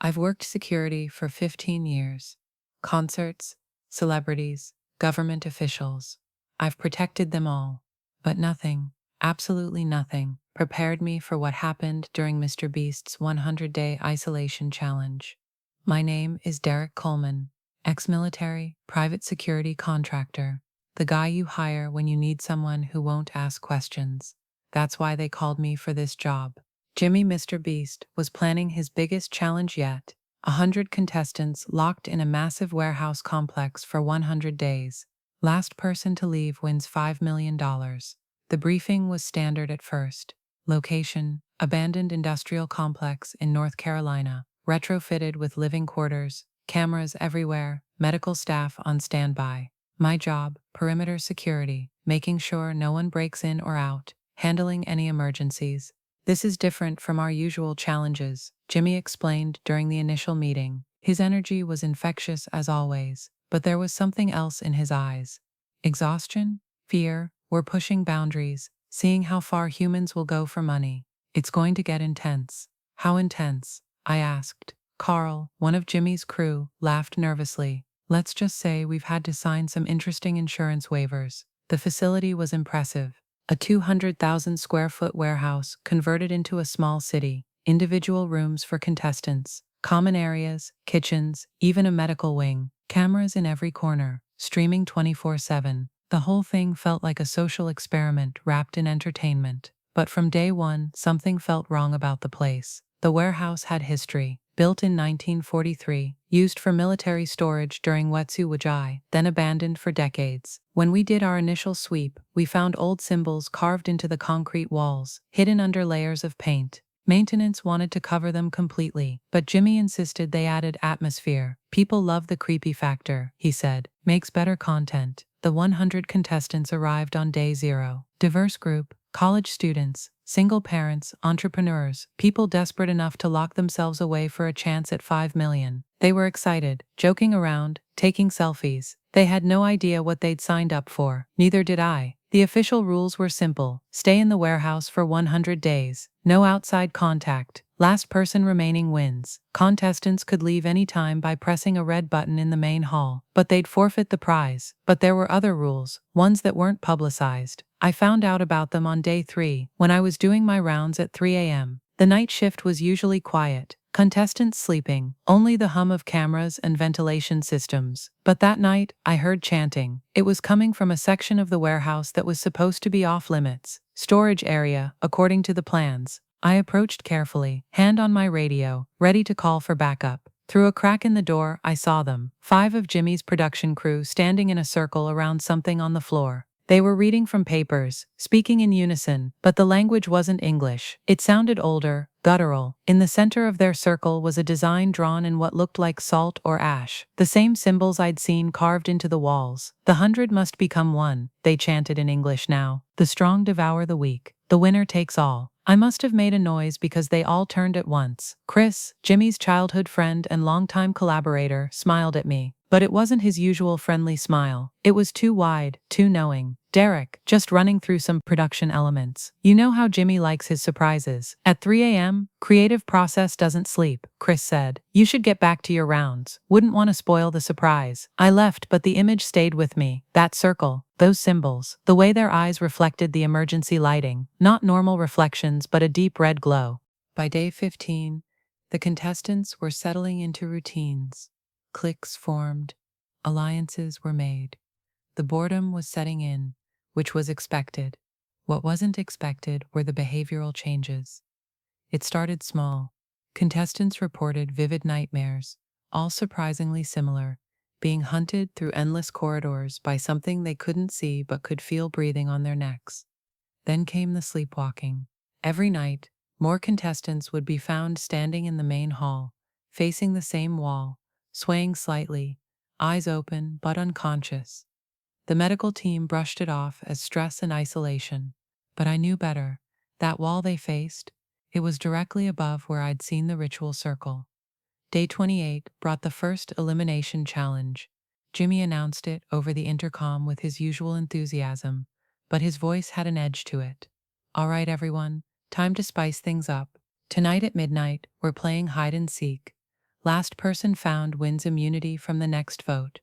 I've worked security for 15 years. Concerts, celebrities, government officials. I've protected them all. But nothing, absolutely nothing, prepared me for what happened during MrBeast's 100-day isolation challenge. My name is Derek Coleman, ex-military, private security contractor, the guy you hire when you need someone who won't ask questions. That's why they called me for this job. Jimmy MrBeast was planning his biggest challenge yet, 100 contestants locked in a massive warehouse complex for 100 days. Last person to leave wins $5 million. The briefing was standard at first. Location: abandoned industrial complex in North Carolina, retrofitted with living quarters, cameras everywhere, medical staff on standby. My job: perimeter security, making sure no one breaks in or out, handling any emergencies. This is different from our usual challenges, Jimmy explained during the initial meeting. His energy was infectious as always, but there was something else in his eyes. Exhaustion? Fear? We're pushing boundaries, seeing how far humans will go for money. It's going to get intense. How intense? I asked. Carl, one of Jimmy's crew, laughed nervously. Let's just say we've had to sign some interesting insurance waivers. The facility was impressive. A 200,000 square foot warehouse converted into a small city, individual rooms for contestants, common areas, kitchens, even a medical wing, cameras in every corner, streaming 24/7. The whole thing felt like a social experiment wrapped in entertainment. But from day one, something felt wrong about the place. The warehouse had history. Built in 1943, used for military storage during Wet'suwet'en Wajai, then abandoned for decades. When we did our initial sweep, we found old symbols carved into the concrete walls, hidden under layers of paint. Maintenance wanted to cover them completely, but Jimmy insisted they added atmosphere. People love the creepy factor, he said. Makes better content. The 100 contestants arrived on day 0. Diverse group: college students, single parents, entrepreneurs, people desperate enough to lock themselves away for a chance at $5 million. They were excited, joking around, taking selfies. They had no idea what they'd signed up for. Neither did I. The official rules were simple: stay in the warehouse for 100 days, no outside contact, last person remaining wins. Contestants could leave any time by pressing a red button in the main hall, but they'd forfeit the prize. But there were other rules, ones that weren't publicized. I found out about them on day 3, when I was doing my rounds at 3 a.m. The night shift was usually quiet. Contestants sleeping, only the hum of cameras and ventilation systems. But that night, I heard chanting. It was coming from a section of the warehouse that was supposed to be off-limits. Storage area, according to the plans. I approached carefully, hand on my radio, ready to call for backup. Through a crack in the door, I saw them. 5 of Jimmy's production crew standing in a circle around something on the floor. They were reading from papers, speaking in unison, but the language wasn't English. It sounded older, guttural. In the center of their circle was a design drawn in what looked like salt or ash, the same symbols I'd seen carved into the walls. The 100 must become one, they chanted in English now. The strong devour the weak. The winner takes all. I must have made a noise because they all turned at once. Chris, Jimmy's childhood friend and longtime collaborator, smiled at me. But it wasn't his usual friendly smile. It was too wide, too knowing. Derek, just running through some production elements. You know how Jimmy likes his surprises. At 3 a.m., creative process doesn't sleep, Chris said. You should get back to your rounds. Wouldn't want to spoil the surprise. I left, but the image stayed with me. That circle, those symbols, the way their eyes reflected the emergency lighting. Not normal reflections, but a deep red glow. By day 15, the contestants were settling into routines. Cliques formed. Alliances were made. The boredom was setting in, which was expected. What wasn't expected were the behavioral changes. It started small. Contestants reported vivid nightmares, all surprisingly similar, being hunted through endless corridors by something they couldn't see but could feel breathing on their necks. Then came the sleepwalking. Every night, more contestants would be found standing in the main hall, facing the same wall, swaying slightly, eyes open but unconscious. The medical team brushed it off as stress and isolation, but I knew better. That wall they faced, it was directly above where I'd seen the ritual circle. Day 28 brought the first elimination challenge. Jimmy announced it over the intercom with his usual enthusiasm, but his voice had an edge to it. All right, everyone, time to spice things up. Tonight at midnight, we're playing hide and seek. Last person found wins immunity from the next vote.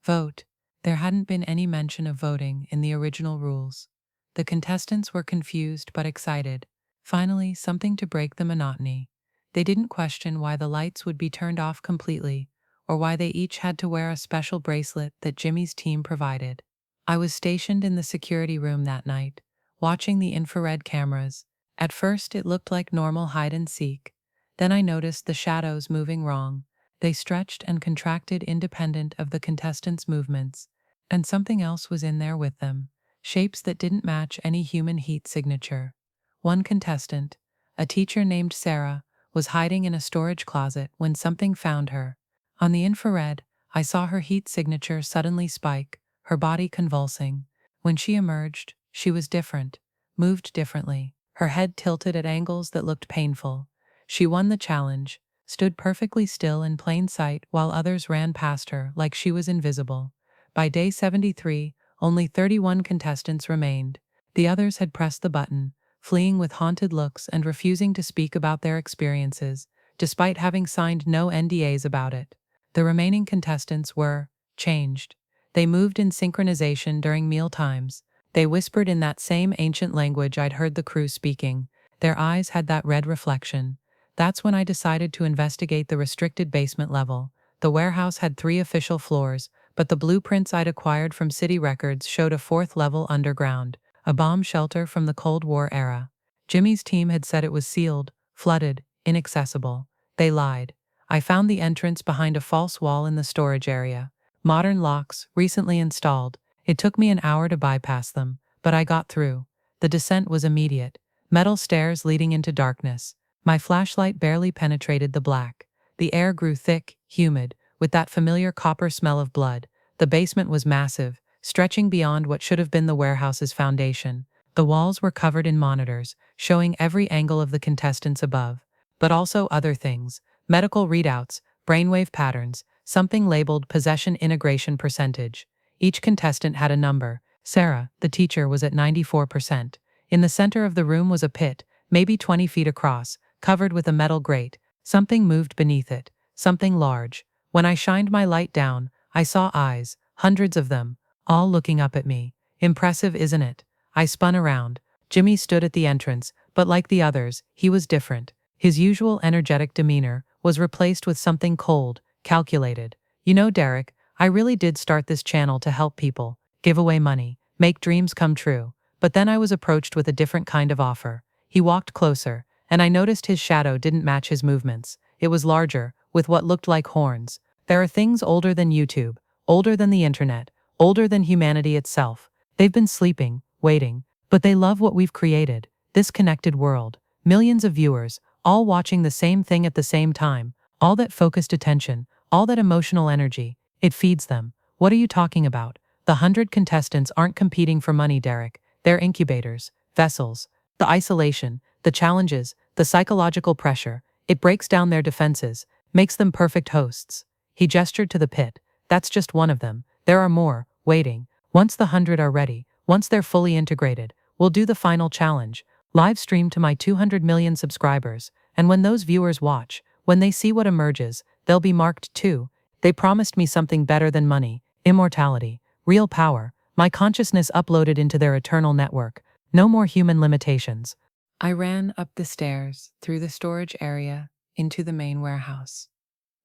Vote. There hadn't been any mention of voting in the original rules. The contestants were confused but excited. Finally, something to break the monotony. They didn't question why the lights would be turned off completely, or why they each had to wear a special bracelet that Jimmy's team provided. I was stationed in the security room that night, watching the infrared cameras. At first, it looked like normal hide and seek. Then I noticed the shadows moving wrong. They stretched and contracted independent of the contestants' movements, and something else was in there with them, shapes that didn't match any human heat signature. One contestant, a teacher named Sarah, was hiding in a storage closet when something found her. On the infrared, I saw her heat signature suddenly spike, her body convulsing. When she emerged, she was different, moved differently, her head tilted at angles that looked painful. She won the challenge, stood perfectly still in plain sight while others ran past her like she was invisible. By day 73, only 31 contestants remained. The others had pressed the button, fleeing with haunted looks and refusing to speak about their experiences, despite having signed no NDAs about it. The remaining contestants were changed. They moved in synchronization during meal times. They whispered in that same ancient language I'd heard the crew speaking. Their eyes had that red reflection. That's when I decided to investigate the restricted basement level. The warehouse had 3 official floors, but the blueprints I'd acquired from city records showed a 4th level underground, a bomb shelter from the Cold War era. Jimmy's team had said it was sealed, flooded, inaccessible. They lied. I found the entrance behind a false wall in the storage area. Modern locks, recently installed. It took me an hour to bypass them, but I got through. The descent was immediate. Metal stairs leading into darkness. My flashlight barely penetrated the black. The air grew thick, humid, with that familiar copper smell of blood. The basement was massive, stretching beyond what should have been the warehouse's foundation. The walls were covered in monitors, showing every angle of the contestants above, but also other things, medical readouts, brainwave patterns, something labeled possession integration percentage. Each contestant had a number. Sarah, the teacher, was at 94%. In the center of the room was a pit, maybe 20 feet across, covered with a metal grate. Something moved beneath it, something large. When I shined my light down, I saw eyes, hundreds of them, all looking up at me. Impressive, isn't it? I spun around. Jimmy stood at the entrance, but like the others, he was different. His usual energetic demeanor was replaced with something cold, calculated. You know, Derek, I really did start this channel to help people, give away money, make dreams come true. But then I was approached with a different kind of offer. He walked closer, and I noticed his shadow didn't match his movements. It was larger, with what looked like horns. There are things older than YouTube, older than the internet, older than humanity itself. They've been sleeping, waiting, but they love what we've created, this connected world. Millions of viewers, all watching the same thing at the same time, all that focused attention, all that emotional energy. It feeds them. What are you talking about? The 100 contestants aren't competing for money, Derek. They're incubators, vessels. The isolation, the challenges, the psychological pressure, it breaks down their defenses, makes them perfect hosts. He gestured to the pit. That's just one of them. There are more, waiting. Once the 100 are ready, once they're fully integrated, we'll do the final challenge. Live stream to my 200 million subscribers. And when those viewers watch, when they see what emerges, they'll be marked too. They promised me something better than money, immortality, real power, my consciousness uploaded into their eternal network. No more human limitations. I ran up the stairs, through the storage area, into the main warehouse.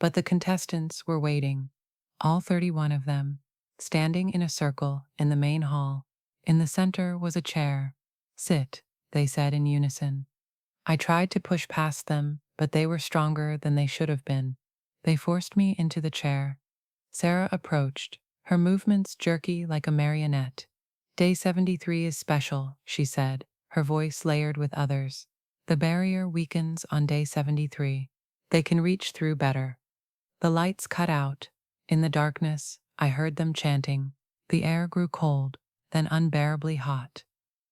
But the contestants were waiting, all 31 of them, standing in a circle in the main hall. In the center was a chair. Sit, they said in unison. I tried to push past them, but they were stronger than they should have been. They forced me into the chair. Sarah approached, her movements jerky like a marionette. Day 73 is special, she said, her voice layered with others. The barrier weakens on day 73. They can reach through better. The lights cut out. In the darkness, I heard them chanting. The air grew cold, then unbearably hot.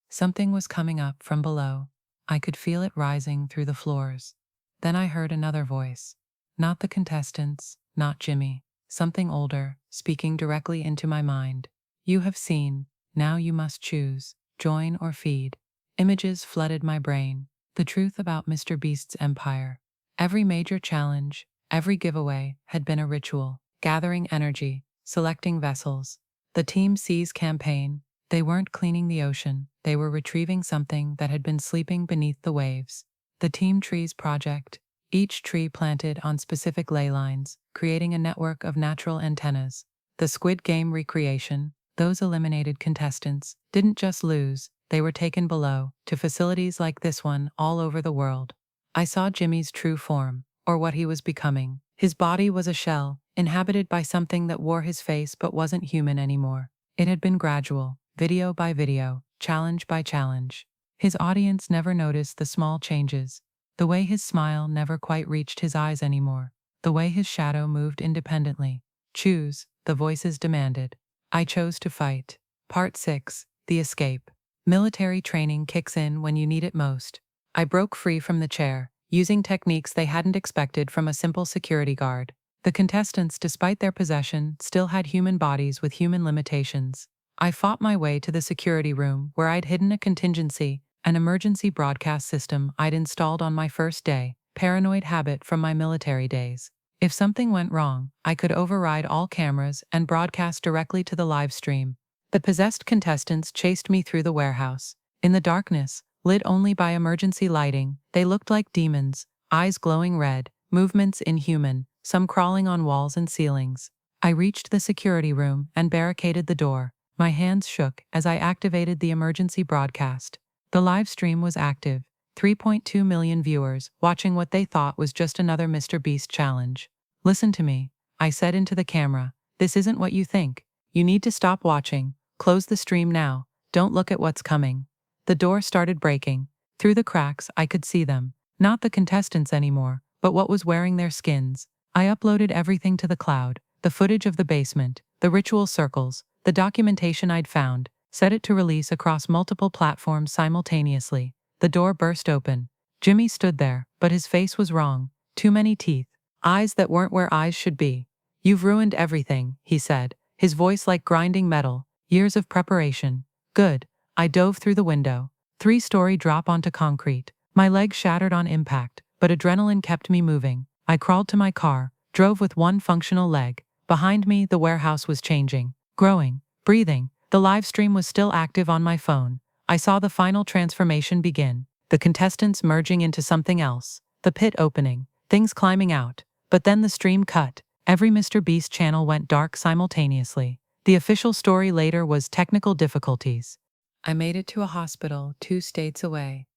Something was coming up from below. I could feel it rising through the floors. Then I heard another voice. Not the contestants, not Jimmy. Something older, speaking directly into my mind. You have seen, now you must choose, join or feed. Images flooded my brain. The truth about MrBeast's empire. Every major challenge, Every giveaway had been a ritual, gathering energy, selecting vessels. The Team C's campaign, they weren't cleaning the ocean, they were retrieving something that had been sleeping beneath the waves. The Team Trees project, each tree planted on specific ley lines, creating a network of natural antennas. The Squid Game recreation, those eliminated contestants, didn't just lose, they were taken below, to facilities like this one all over the world. I saw Jimmy's true form, or what he was becoming. His body was a shell, inhabited by something that wore his face but wasn't human anymore. It had been gradual, video by video, challenge by challenge. His audience never noticed the small changes, the way his smile never quite reached his eyes anymore, the way his shadow moved independently. Choose, the voices demanded. I chose to fight. Part 6, The Escape. Military training kicks in when you need it most. I broke free from the chair, using techniques they hadn't expected from a simple security guard. The contestants, despite their possession, still had human bodies with human limitations. I fought my way to the security room where I'd hidden a contingency, an emergency broadcast system I'd installed on my first day, paranoid habit from my military days. If something went wrong, I could override all cameras and broadcast directly to the live stream. The possessed contestants chased me through the warehouse. In the darkness, lit only by emergency lighting, they looked like demons, eyes glowing red, movements inhuman, some crawling on walls and ceilings. I reached the security room and barricaded the door. My hands shook as I activated the emergency broadcast. The live stream was active, 3.2 million viewers watching what they thought was just another MrBeast challenge. Listen to me, I said into the camera. This isn't what you think. You need to stop watching. Close the stream now. Don't look at what's coming. The door started breaking. Through the cracks, I could see them. Not the contestants anymore, but what was wearing their skins. I uploaded everything to the cloud, the footage of the basement, the ritual circles, the documentation I'd found, set it to release across multiple platforms simultaneously. The door burst open. Jimmy stood there, but his face was wrong. Too many teeth. Eyes that weren't where eyes should be. You've ruined everything, he said, his voice like grinding metal. Years of preparation. Good. I dove through the window. 3-story drop onto concrete. My legs shattered on impact, but adrenaline kept me moving. I crawled to my car, drove with one functional leg. Behind me, the warehouse was changing, growing, breathing. The live stream was still active on my phone. I saw the final transformation begin, the contestants merging into something else, the pit opening, things climbing out. But then the stream cut. Every MrBeast channel went dark simultaneously. The official story later was technical difficulties. I made it to a hospital 2 states away.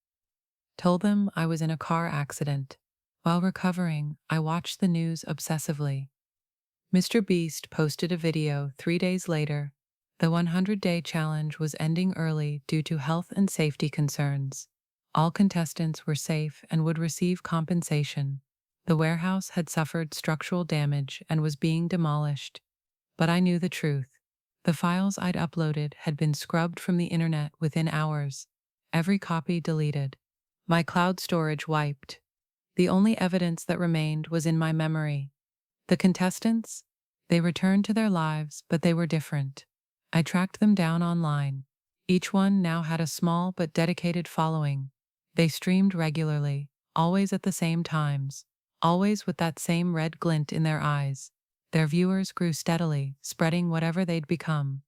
Told them I was in a car accident. While recovering, I watched the news obsessively. MrBeast posted a video 3 days later. The 100-day challenge was ending early due to health and safety concerns. All contestants were safe and would receive compensation. The warehouse had suffered structural damage and was being demolished. But I knew the truth. The files I'd uploaded had been scrubbed from the internet within hours. Every copy deleted. My cloud storage wiped. The only evidence that remained was in my memory. The contestants? They returned to their lives, but they were different. I tracked them down online. Each one now had a small but dedicated following. They streamed regularly, always at the same times, always with that same red glint in their eyes. Their viewers grew steadily, spreading whatever they'd become.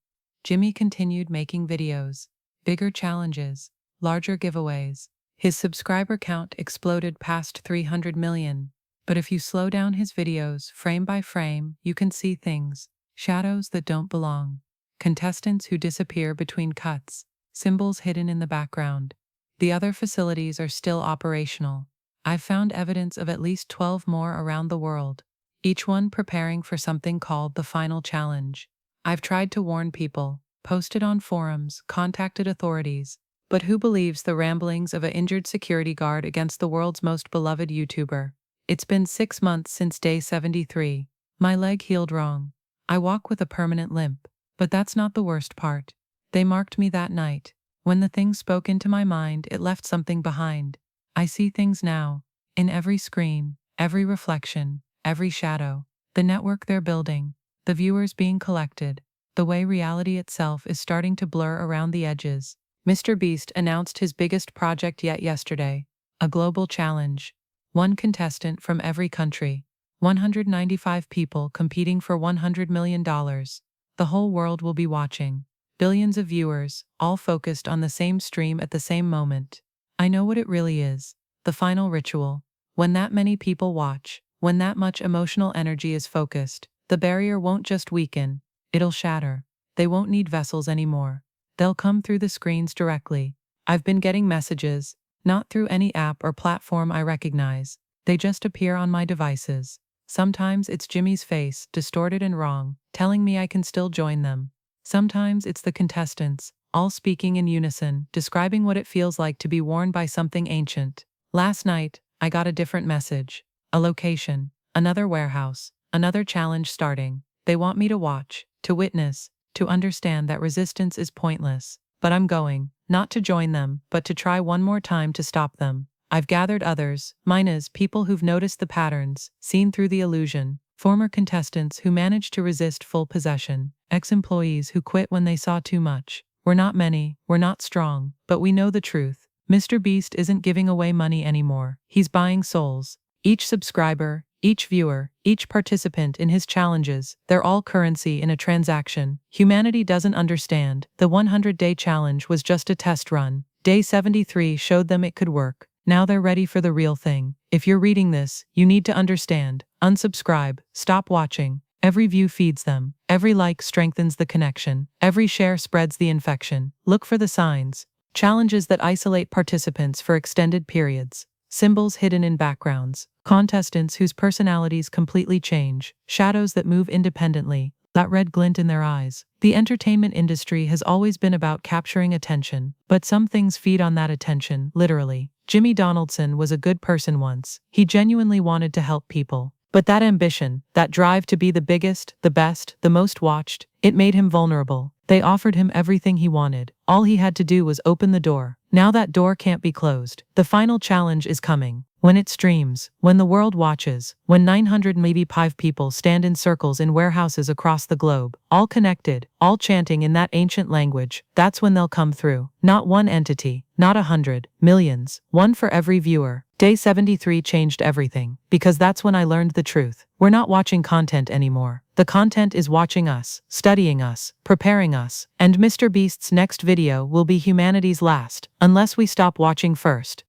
Jimmy continued making videos, bigger challenges, larger giveaways. His subscriber count exploded past 300 million. But if you slow down his videos frame by frame, you can see things, shadows that don't belong, contestants who disappear between cuts, symbols hidden in the background. The other facilities are still operational. I've found evidence of at least 12 more around the world, each one preparing for something called the final challenge. I've tried to warn people, posted on forums, contacted authorities, but who believes the ramblings of an injured security guard against the world's most beloved YouTuber? It's been 6 months since day 73. My leg healed wrong. I walk with a permanent limp. But that's not the worst part. They marked me that night. When the thing spoke into my mind, it left something behind. I see things now. In every screen, every reflection, every shadow. The network they're building. The viewers being collected. The way reality itself is starting to blur around the edges. MrBeast announced his biggest project yet yesterday. A global challenge. 1 contestant from every country. 195 people competing for $100 million. The whole world will be watching. Billions of viewers, all focused on the same stream at the same moment. I know what it really is. The final ritual. When that many people watch, when that much emotional energy is focused, the barrier won't just weaken, it'll shatter. They won't need vessels anymore. They'll come through the screens directly. I've been getting messages, not through any app or platform I recognize. They just appear on my devices. Sometimes it's Jimmy's face, distorted and wrong, telling me I can still join them. Sometimes it's the contestants, all speaking in unison, describing what it feels like to be worn by something ancient. Last night, I got a different message. A location, another warehouse, another challenge starting. They want me to watch, to witness, to understand that resistance is pointless. But I'm going, not to join them, but to try one more time to stop them. I've gathered others, mine is people who've noticed the patterns, seen through the illusion, former contestants who managed to resist full possession, ex-employees who quit when they saw too much. We're not many, we're not strong, but we know the truth. MrBeast isn't giving away money anymore. He's buying souls. Each subscriber, each viewer, each participant in his challenges, they're all currency in a transaction. Humanity doesn't understand. The 100-day challenge was just a test run. Day 73 showed them it could work. Now they're ready for the real thing. If you're reading this, you need to understand. Unsubscribe. Stop watching. Every view feeds them. Every like strengthens the connection. Every share spreads the infection. Look for the signs. Challenges that isolate participants for extended periods. Symbols hidden in backgrounds. Contestants whose personalities completely change. Shadows that move independently. That red glint in their eyes. The entertainment industry has always been about capturing attention, but some things feed on that attention, literally. Jimmy Donaldson was a good person once. He genuinely wanted to help people. But that ambition, that drive to be the biggest, the best, the most watched, it made him vulnerable. They offered him everything he wanted. All he had to do was open the door. Now that door can't be closed. The final challenge is coming. When it streams, when the world watches, when 900 maybe 5 people stand in circles in warehouses across the globe, all connected, all chanting in that ancient language, that's when they'll come through. Not one entity, not 100, millions, one for every viewer. Day 73 changed everything, because that's when I learned the truth. We're not watching content anymore. The content is watching us, studying us, preparing us, and MrBeast's next video will be humanity's last, unless we stop watching first.